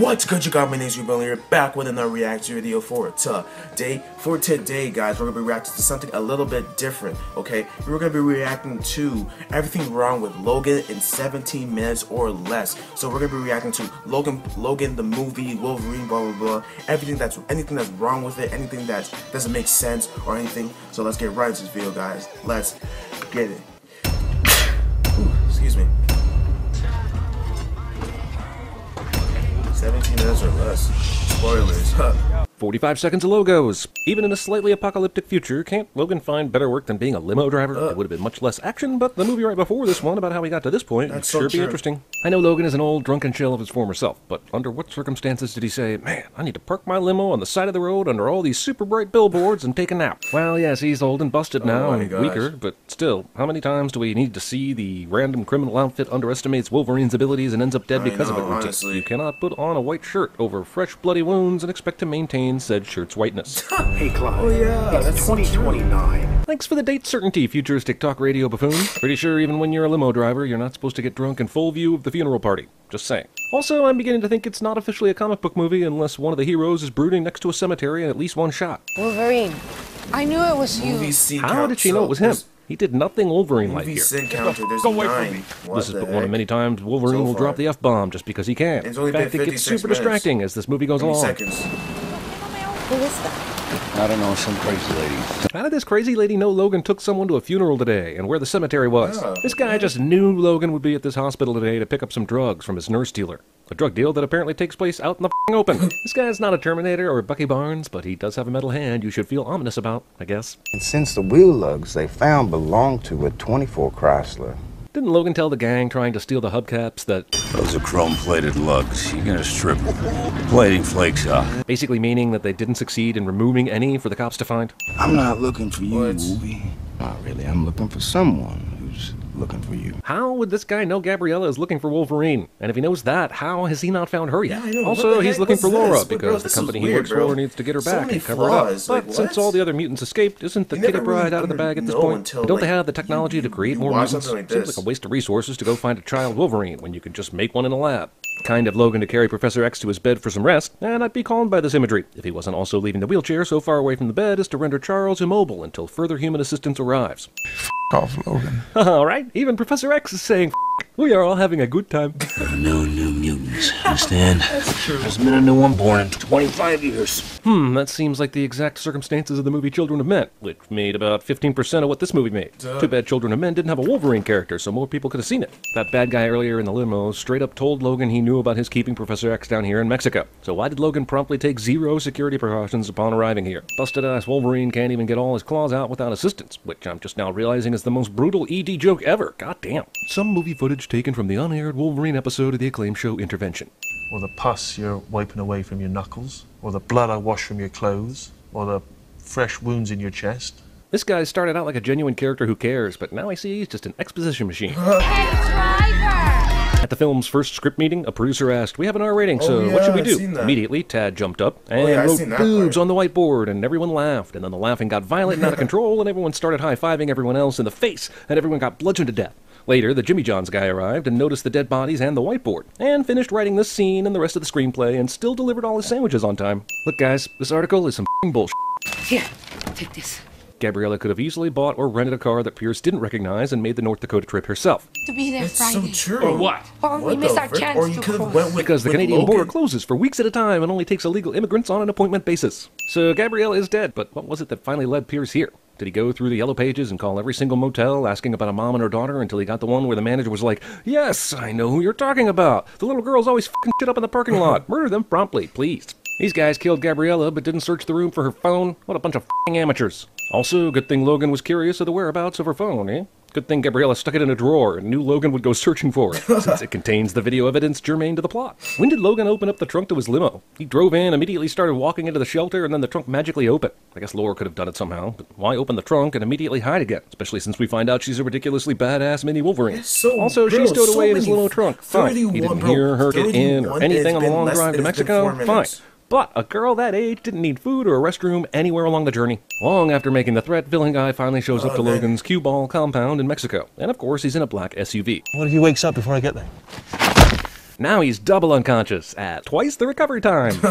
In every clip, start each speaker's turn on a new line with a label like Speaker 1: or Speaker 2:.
Speaker 1: What's good, you got? My name's Ruben here, back with another reaction video for today. Guys, we're gonna be reacting to something a little bit different. Okay, we're gonna be reacting to everything wrong with Logan in 17 minutes or less. So we're gonna be reacting to Logan the movie, Wolverine, blah blah blah. Anything that's wrong with it, anything that doesn't make sense or anything. So let's get right into this video, guys. Let's get it. Ooh, excuse me. 17 minutes or less. Spoilers.
Speaker 2: 45 seconds of logos. Even in a slightly apocalyptic future, can't Logan find better work than being a limo driver? It would have been much less action, but the movie right before this one about how he got to this point would sure be interesting. I know Logan is an old drunken shell of his former self, but under what circumstances did he say, man, I need to park my limo on the side of the road under all these super bright billboards and take a nap? Well, yes, he's old and busted now and weaker, but still, how many times do we need to see the random criminal outfit underestimates Wolverine's abilities and ends up dead because of it? Honestly. You cannot put on a white shirt over fresh bloody wounds and expect to maintain said shirt's whiteness.
Speaker 3: Hey, Clyde.
Speaker 1: Oh yeah,
Speaker 3: it's 2029.
Speaker 2: Thanks for the date certainty, futuristic talk radio buffoon. Pretty sure even when you're a limo driver, you're not supposed to get drunk in full view of the funeral party. Just saying. Also, I'm beginning to think it's not officially a comic book movie unless one of the heroes is brooding next to a cemetery and at least one shot.
Speaker 4: Wolverine, I knew it was you.
Speaker 2: How did she know it was him? He did nothing Wolverine-like here.
Speaker 1: Go away from me.
Speaker 2: This is but one of many times Wolverine will drop the F-bomb just because he can. In fact, it gets super distracting as this movie goes along.
Speaker 4: Who is that?
Speaker 3: I don't know, some crazy lady.
Speaker 2: How did this crazy lady know Logan took someone to a funeral today and where the cemetery was? This guy just knew Logan would be at this hospital today to pick up some drugs from his nurse dealer. A drug deal that apparently takes place out in the open. This guy's not a Terminator or Bucky Barnes, but he does have a metal hand you should feel ominous about, I guess.
Speaker 5: And since the wheel lugs they found belonged to a 24 Chrysler.
Speaker 2: Didn't Logan tell the gang trying to steal the hubcaps that
Speaker 6: those are chrome-plated lugs. You're gonna strip the plating flakes off.
Speaker 2: Basically meaning that they didn't succeed in removing any for the cops to find?
Speaker 5: I'm not looking for you, Wolvie. Not really. I'm looking for someone who's looking for you.
Speaker 2: How would this guy know Gabriella is looking for Wolverine? And if he knows that, how has he not found her yet?
Speaker 1: Yeah, I know.
Speaker 2: Also, he's looking for Laura because the company he works for needs to get her back and cover her up. But since all the other mutants escaped, isn't the kitty bride out of the bag at this point? And don't they have the technology to create more mutants? Seems like a waste of resources to go find a child Wolverine when you can just make one in a lab. Kind of Logan to carry Professor X to his bed for some rest, and I'd be calmed by this imagery if he wasn't also leaving the wheelchair so far away from the bed as to render Charles immobile until further human assistance arrives.
Speaker 5: Off, Logan.
Speaker 2: Alright, even Professor X is saying we are all having a good time.
Speaker 6: There are no new mutants, understand? That's true. There's been a new one born in 25 years.
Speaker 2: That seems like the exact circumstances of the movie Children of Men, which made about 15% of what this movie made. Too bad Children of Men didn't have a Wolverine character, so more people could have seen it. That bad guy earlier in the limo straight up told Logan he knew about his keeping Professor X down here in Mexico. So why did Logan promptly take zero security precautions upon arriving here? Busted-ass Wolverine can't even get all his claws out without assistance, which I'm just now realizing is the most brutal ED joke ever. God damn. Some movie footage taken from the unaired Wolverine episode of the acclaimed show Intervention.
Speaker 7: Or the pus you're wiping away from your knuckles, or the blood I wash from your clothes, or the fresh wounds in your chest.
Speaker 2: This guy started out like a genuine character who cares, but now I see he's just an exposition machine. At the film's first script meeting, a producer asked, "We have an R rating, so what should we do?" Immediately, Tad jumped up and wrote boobs on the whiteboard, and everyone laughed, and then the laughing got violent and out of control, and everyone started high-fiving everyone else in the face, and everyone got bludgeoned to death. Later, the Jimmy John's guy arrived and noticed the dead bodies and the whiteboard, and finished writing this scene and the rest of the screenplay, and still delivered all his sandwiches on time. Look guys, this article is some f***ing bullshit.
Speaker 4: Here, take this.
Speaker 2: Gabriella could have easily bought or rented a car that Pierce didn't recognize and made the North Dakota trip herself.
Speaker 4: To be there Friday.
Speaker 1: So true.
Speaker 4: Or what? Or we missed our chance
Speaker 1: or you could have went with
Speaker 2: because the Canadian border closes for weeks at a time and only takes illegal immigrants on an appointment basis. So Gabriella is dead, but what was it that finally led Pierce here? Did he go through the yellow pages and call every single motel asking about a mom and her daughter until he got the one where the manager was like, "Yes, I know who you're talking about. The little girls always f***ing shit up in the parking lot. Murder them promptly, please." These guys killed Gabriella but didn't search the room for her phone. What a bunch of f***ing amateurs. Also, good thing Logan was curious of the whereabouts of her phone, eh? Good thing Gabriella stuck it in a drawer and knew Logan would go searching for it, since it contains the video evidence germane to the plot. When did Logan open up the trunk to his limo? He drove in, immediately started walking into the shelter, and then the trunk magically opened. I guess Laura could have done it somehow, but why open the trunk and immediately hide again? Especially since we find out she's a ridiculously badass mini Wolverine. Also, she stowed away in his limo trunk. Fine. He didn't hear her get in or anything on the long drive to Mexico. Fine. But a girl that age didn't need food or a restroom anywhere along the journey. Long after making the threat, villain guy finally shows up to Logan's cue ball compound in Mexico. And of course, he's in a black SUV.
Speaker 7: What if he wakes up before I get there?
Speaker 2: Now he's double unconscious at twice the recovery time.
Speaker 6: She's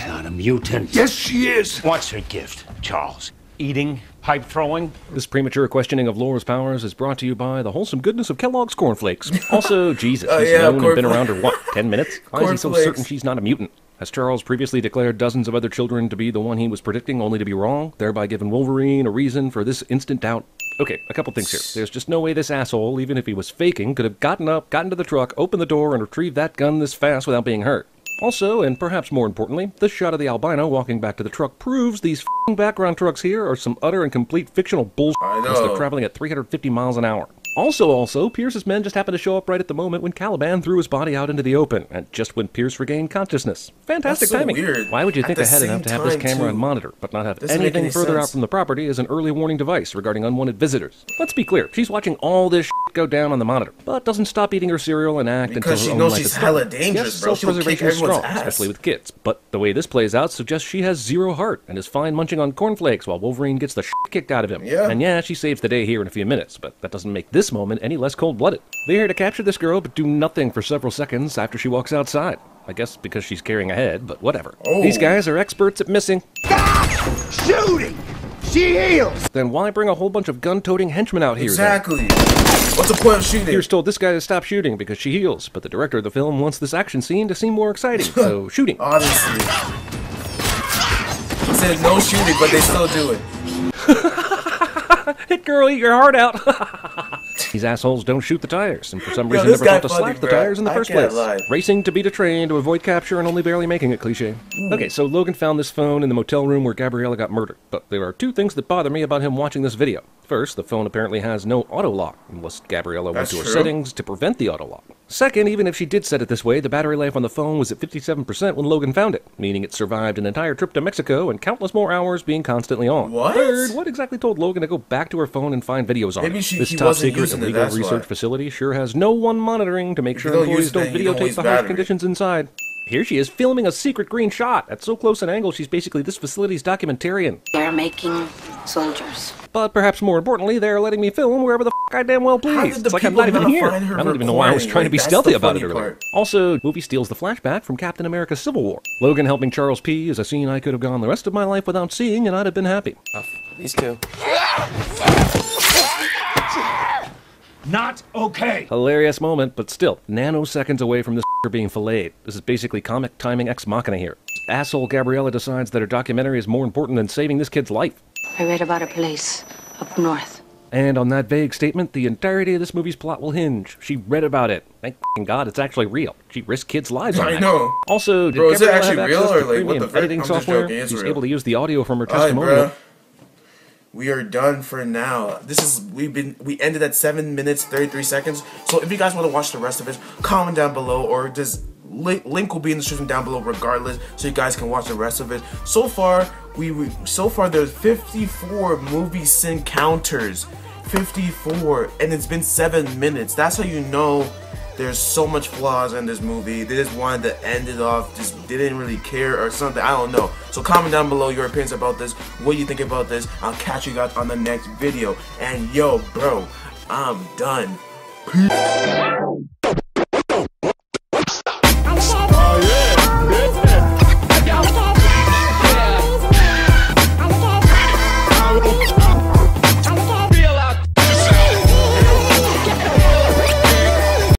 Speaker 6: not a mutant.
Speaker 3: Yes, she is.
Speaker 6: What's her gift, Charles? Eating? Pipe throwing?
Speaker 2: This premature questioning of Laura's powers is brought to you by the wholesome goodness of Kellogg's cornflakes. Also, Jesus, he's known and been around her, what, 10 minutes? Why is he so certain she's not a mutant? Has Charles previously declared dozens of other children to be the one he was predicting, only to be wrong, thereby giving Wolverine a reason for this instant doubt? Okay, a couple things here. There's just no way this asshole, even if he was faking, could have gotten up, gotten to the truck, opened the door, and retrieved that gun this fast without being hurt. Also, and perhaps more importantly, this shot of the albino walking back to the truck proves these f***ing background trucks here are some utter and complete fictional bullshit as they're traveling at 350 miles an hour. Also, Pierce's men just happened to show up right at the moment when Caliban threw his body out into the open, and just when Pierce regained consciousness. Fantastic timing.
Speaker 1: Weird.
Speaker 2: Why would you think ahead enough to have this camera and monitor, but not have anything further out from the property as an early warning device regarding unwanted visitors? Let's be clear, she's watching all this shit go down on the monitor, but doesn't stop eating her cereal and act until
Speaker 1: because
Speaker 2: her
Speaker 1: she
Speaker 2: own
Speaker 1: knows
Speaker 2: life
Speaker 1: she's
Speaker 2: is
Speaker 1: hella
Speaker 2: threatened.
Speaker 1: dangerous,
Speaker 2: Yes,
Speaker 1: bro. She'll kick
Speaker 2: self-preservation is
Speaker 1: everyone's
Speaker 2: strong,
Speaker 1: ass.
Speaker 2: especially with kids, but the way this plays out suggests she has zero heart and is fine munching on cornflakes while Wolverine gets the shit kicked out of him.
Speaker 1: Yeah.
Speaker 2: And yeah, she saves the day here in a few minutes, but that doesn't make this moment any less cold-blooded. They're here to capture this girl, but do nothing for several seconds after she walks outside. I guess because she's carrying a head, but whatever.
Speaker 1: Oh.
Speaker 2: These guys are experts at missing.
Speaker 3: Shooting! She heals!
Speaker 2: Then why bring a whole bunch of gun-toting henchmen out here?
Speaker 1: Exactly. What's the point of shooting?
Speaker 2: Pierce told this guy to stop shooting because she heals, but the director of the film wants this action scene to seem more exciting, so shooting.
Speaker 1: Honestly. He said no shooting, but they still do it.
Speaker 2: Hit girl, eat your heart out. These assholes don't shoot the tires, and for some reason
Speaker 1: this
Speaker 2: never
Speaker 1: guy
Speaker 2: thought to
Speaker 1: funny,
Speaker 2: slash the
Speaker 1: bruh.
Speaker 2: tires in the
Speaker 1: I
Speaker 2: first
Speaker 1: can't
Speaker 2: place.
Speaker 1: lie.
Speaker 2: Racing to beat a train to avoid capture and only barely making it cliche. Okay, so Logan found this phone in the motel room where Gabriella got murdered, but there are two things that bother me about him watching this video. First, the phone apparently has no auto-lock, unless Gabriella went to her settings to prevent the auto-lock. Second, even if she did set it this way, the battery life on the phone was at 57% when Logan found it, meaning it survived an entire trip to Mexico and countless more hours being constantly on.
Speaker 1: What?
Speaker 2: Third, what exactly told Logan to go back to her phone and find videos on
Speaker 1: Maybe
Speaker 2: it?
Speaker 1: he
Speaker 2: This
Speaker 1: wasn't
Speaker 2: top-secret
Speaker 1: using it,
Speaker 2: illegal
Speaker 1: that's
Speaker 2: research
Speaker 1: why.
Speaker 2: facility sure has no one monitoring to make sure
Speaker 1: don't
Speaker 2: employees
Speaker 1: use
Speaker 2: don't
Speaker 1: it, you don't
Speaker 2: videotape
Speaker 1: use
Speaker 2: the harsh
Speaker 1: battery.
Speaker 2: conditions inside. Here she is filming a secret green shot at so close an angle she's basically this facility's documentarian.
Speaker 4: They're making soldiers.
Speaker 2: But perhaps more importantly, they're letting me film wherever the f I damn well
Speaker 1: How
Speaker 2: please.
Speaker 1: did the
Speaker 2: It's like I'm
Speaker 1: people
Speaker 2: not even
Speaker 1: not
Speaker 2: here.
Speaker 1: find her
Speaker 2: I don't even know why I was
Speaker 1: recording?
Speaker 2: trying to be
Speaker 1: Like, that's
Speaker 2: stealthy
Speaker 1: the
Speaker 2: about it
Speaker 1: funny
Speaker 2: earlier.
Speaker 1: part.
Speaker 2: Also, movie steals the flashback from Captain America Civil War. Logan helping Charles P. is a scene I could have gone the rest of my life without seeing, and I'd have been happy.
Speaker 1: These two.
Speaker 6: Not okay!
Speaker 2: Hilarious moment, but still, nanoseconds away from this being filleted. This is basically comic timing ex machina here. Asshole Gabriella decides that her documentary is more important than saving this kid's life.
Speaker 4: I read about a place up north.
Speaker 2: And on that vague statement, the entirety of this movie's plot will hinge. She read about it. Thank f***ing God it's actually real. She risked kids' lives on
Speaker 1: I
Speaker 2: that.
Speaker 1: know.
Speaker 2: Also, did
Speaker 1: Bro, is it
Speaker 2: Gabriella
Speaker 1: actually
Speaker 2: have
Speaker 1: real
Speaker 2: access
Speaker 1: or
Speaker 2: to
Speaker 1: like, what
Speaker 2: premium
Speaker 1: the frick?
Speaker 2: editing
Speaker 1: I'm just
Speaker 2: software?
Speaker 1: joking, it's
Speaker 2: She's
Speaker 1: real.
Speaker 2: able to use the audio from her
Speaker 1: Alright,
Speaker 2: testimonial.
Speaker 1: bruh. We are done for now. We ended at 7 minutes 33 seconds. So if you guys want to watch the rest of it, comment down below, or just link will be in the description down below regardless, so you guys can watch the rest of it. So far there's 54 movie sin counters. 54, and it's been 7 minutes. That's how you know there's so much flaws in this movie. They just wanted to end it off, just didn't really care or something. I don't know. So comment down below your opinions about this. What do you think about this? I'll catch you guys on the next video. And yo, bro, I'm done. Peace.